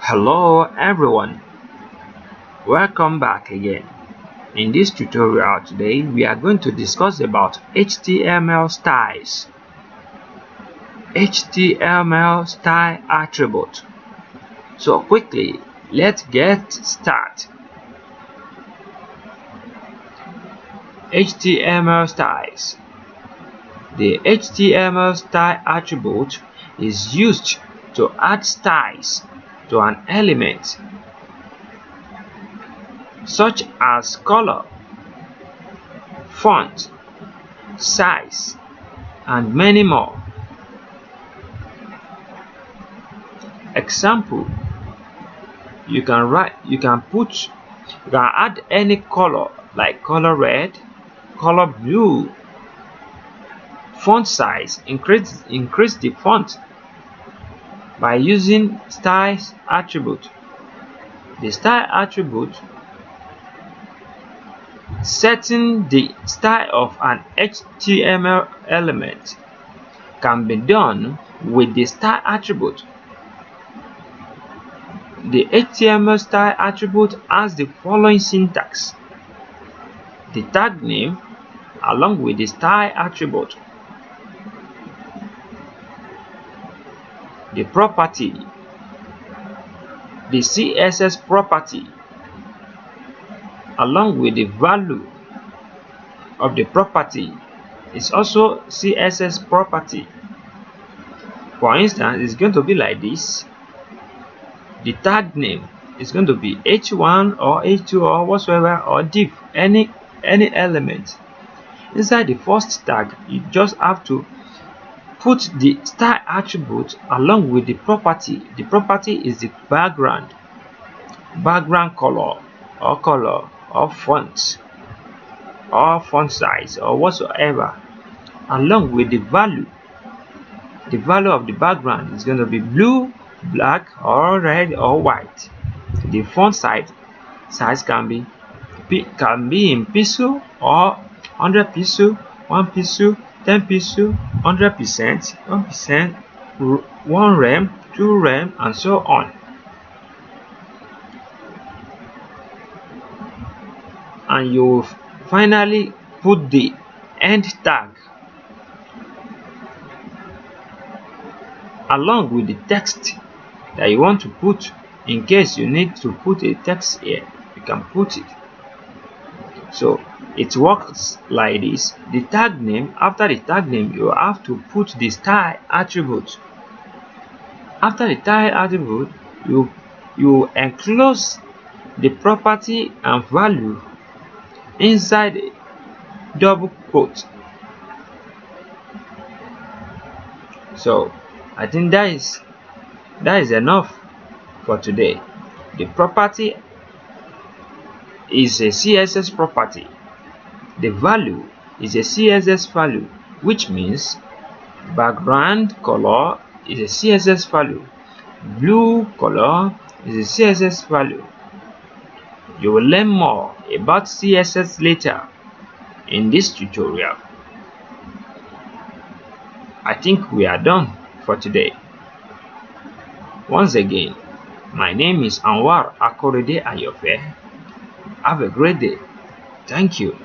Hello everyone, welcome back again. In this tutorial today we are going to discuss about HTML styles. HTML style attribute. So quickly, let's get started. HTML styles. The HTML style attribute is used to add styles to an element, such as color, font, size, and many more. Example: you can add any color like color red, color blue. Font size, increase the font by using styles attribute. The style attribute setting the style of an HTML element can be done with the style attribute. The HTML style attribute has the following syntax: the tag name along with the style attribute, the property, the CSS property along with the value of the property is also CSS property. For instance, it's going to be like this. The tag name is going to be h1 or h2 or whatsoever, or div, any element. Inside the first tag, you just have to put the style attribute along with the property. The property is the background color or font or font size or whatsoever, along with the value. The value of the background is going to be blue, black, or red or white. The font size can be in pixel or 100 pixel, 1 pixel, 10 pixel, 100%, 1%, 1 rem, 2 rem, and so on. And you finally put the end tag along with the text that you want to put. In case you need to put a text here, you can put it. So it works like this. The tag name, after the tag name, you have to put the style attribute. After the style attribute, you enclose the property and value inside double quote. So I think that is enough for today. The property is a CSS property. The value is a CSS value, which means background color is a CSS value, blue color is a CSS value. You will learn more about CSS later in this tutorial. I think we are done for today. Once again, my name is Anwar Akorede Ayofe. Have a great day. Thank you.